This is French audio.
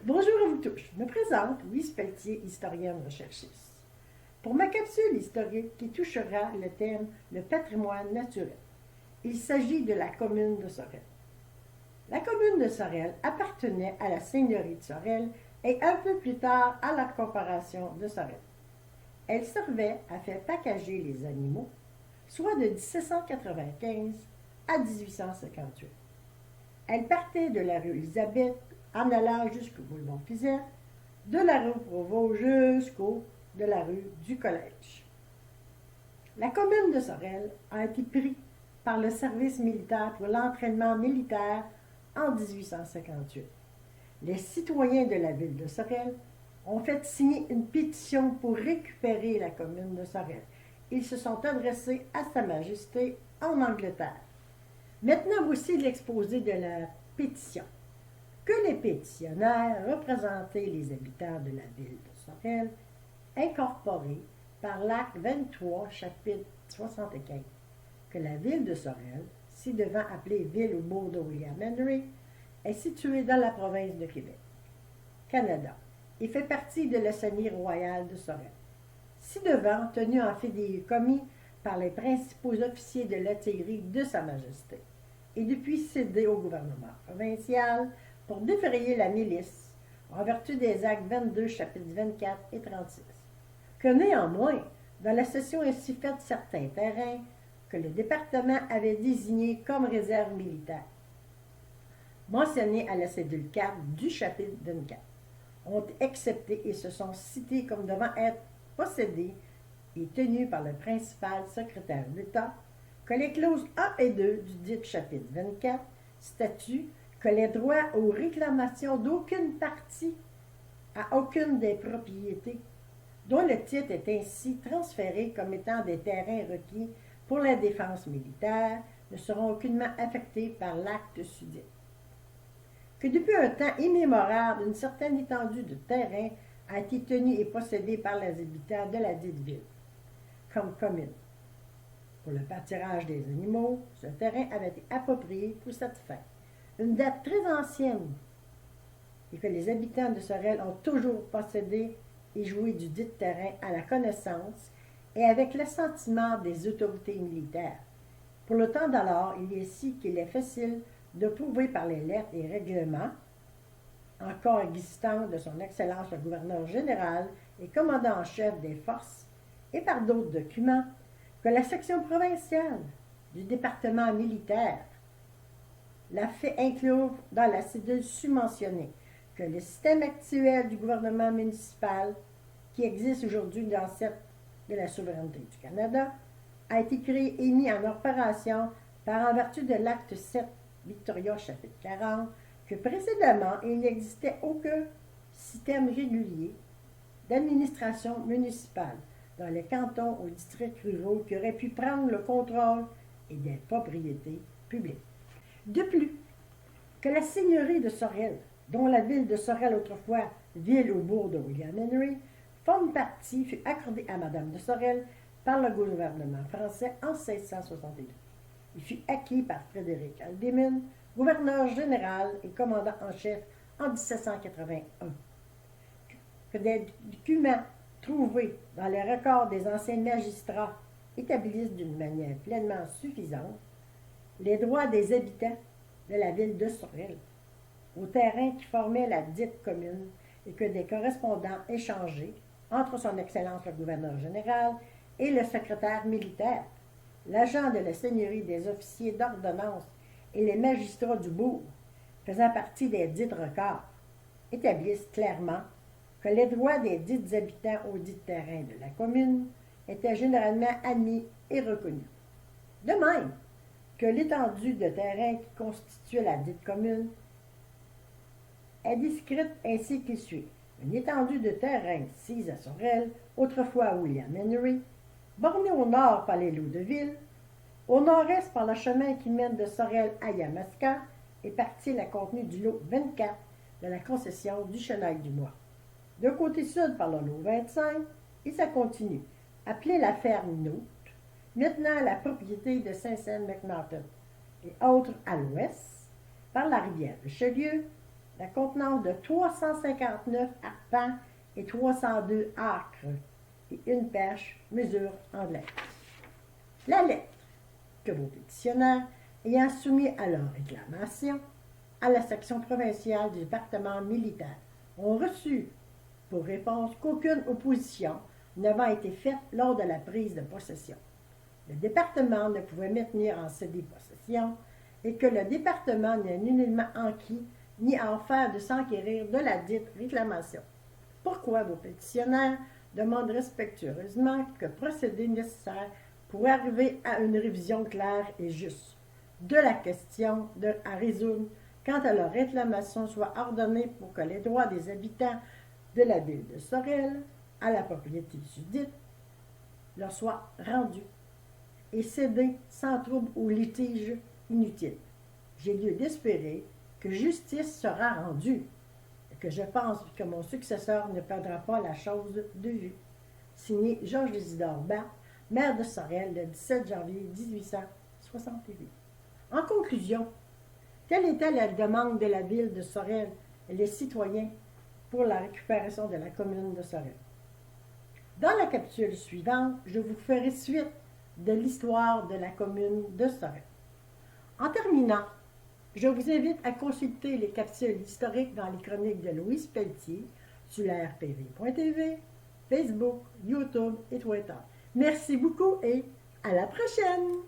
Bonjour à vous tous, je me présente, Louise Pelletier, historienne recherchiste. Pour ma capsule historique qui touchera le thème le patrimoine naturel, il s'agit de la commune de Sorel. La commune de Sorel appartenait à la seigneurie de Sorel et un peu plus tard à la corporation de Sorel. Elle servait à faire packager les animaux, soit de 1795 à 1858. Elle partait de la rue Élisabeth en allant jusqu'au boulevard Fizel, de la rue Provost jusqu'au de la rue du Collège. La commune de Sorel a été prise par le service militaire pour l'entraînement militaire en 1858. Les citoyens de la ville de Sorel ont fait signer une pétition pour récupérer la commune de Sorel. Ils se sont adressés à Sa Majesté en Angleterre. Maintenant, voici l'exposé de la pétition. Que les pétitionnaires représentaient les habitants de la ville de Sorel, incorporés par l'acte 23, chapitre 75, que la ville de Sorel, ci devant appelée ville ou bourg de William Henry, est située dans la province de Québec, Canada, et fait partie de la seigneurie royale de Sorel. Ci devant tenu en fidéicommis par les principaux officiers de l'artillerie de Sa Majesté, et depuis cédé au gouvernement provincial pour défrayer la milice, en vertu des actes 22, chapitres 24 et 36, que néanmoins, dans la cession ainsi faite certains terrains que le département avait désignés comme réserve militaire, mentionnés à la cédule 4 du chapitre 24, ont accepté et se sont cités comme devant être possédés et tenus par le principal secrétaire d'État, que les clauses 1 et 2 du dit chapitre 24 statuent que les droits aux réclamations d'aucune partie à aucune des propriétés, dont le titre est ainsi transféré comme étant des terrains requis pour la défense militaire, ne seront aucunement affectés par l'acte sudit. Que depuis un temps immémorable, une certaine étendue de terrain a été tenue et possédée par les habitants de la dite ville, comme commune. Pour le pâturage des animaux, ce terrain avait été approprié pour cette fin. Une date très ancienne, et que les habitants de Sorel ont toujours possédé et joué du dit terrain à la connaissance et avec l'assentiment des autorités militaires. Pour le temps d'alors, il est ici qu'il est facile de prouver par les lettres et règlements encore existants de son Excellence le gouverneur général et commandant en chef des forces, et par d'autres documents, que la section provinciale du département militaire l'a fait inclure dans la cédule submentionnée, que le système actuel du gouvernement municipal, qui existe aujourd'hui dans cette de la souveraineté du Canada, a été créé et mis en opération par en vertu de l'acte 7, Victoria, chapitre 40, que précédemment, il n'existait aucun système régulier d'administration municipale dans les cantons ou districts ruraux qui auraient pu prendre le contrôle et des propriétés publiques. De plus, que la seigneurie de Sorel, dont la ville de Sorel, autrefois ville ou bourg de William Henry, forme partie, fut accordée à Madame de Sorel par le gouvernement français en 1662. Il fut acquis par Frédéric Haldimand, gouverneur général et commandant en chef en 1781. Que des documents trouvés dans les records des anciens magistrats établissent d'une manière pleinement suffisante les droits des habitants de la ville de Sorel au terrain qui formait la dite commune et que des correspondants échangés entre son Excellence le gouverneur général et le secrétaire militaire, l'agent de la seigneurie des officiers d'ordonnance et les magistrats du bourg, faisant partie des dites records, établissent clairement que les droits des dites habitants aux dits terrains de la commune étaient généralement admis et reconnus. De même que l'étendue de terrain qui constituait la dite commune est décrite ainsi qu'il suit. Une étendue de terrain sise à Sorel, autrefois William Henry, bornée au nord par les lots de ville, au nord-est par le chemin qui mène de Sorel à Yamaska et partie la contenue du lot 24 de la concession du Chenail du Mois. De côté sud par le lot 25, et ça continue, appelée la ferme Noute, maintenant la propriété de Saint-Saëns-McNaughton, et autres à l'ouest, par la rivière Richelieu, la contenance de 359 arpents et 302 acres et une perche mesure en lettres. La lettre que vos pétitionnaires, ayant soumis à leur réclamation à la section provinciale du département militaire, ont reçu pour réponse qu'aucune opposition n'avant été faite lors de la prise de possession. Le département ne pouvait maintenir en cédé possession et que le département n'est nullement enquis ni à en faire de s'enquérir de la dite réclamation. Pourquoi vos pétitionnaires demandent respectueusement que procédé nécessaire pour arriver à une révision claire et juste de la question à résoudre quant à leur réclamation soit ordonnée pour que les droits des habitants de la ville de Sorel à la propriété susdite leur soient rendus et cédés sans trouble ou litige inutile. J'ai lieu d'espérer que justice sera rendue et que je pense que mon successeur ne perdra pas la chose de vue. Signé Georges Isidore Barthes, maire de Sorel, le 17 janvier 1868. En conclusion, telle était la demande de la ville de Sorel et les citoyens pour la récupération de la commune de Sorel. Dans la capsule suivante, je vous ferai suite de l'histoire de la commune de Sorel. En terminant, je vous invite à consulter les capsules historiques dans les chroniques de Louise Pelletier sur la rpv.tv, Facebook, YouTube et Twitter. Merci beaucoup et à la prochaine!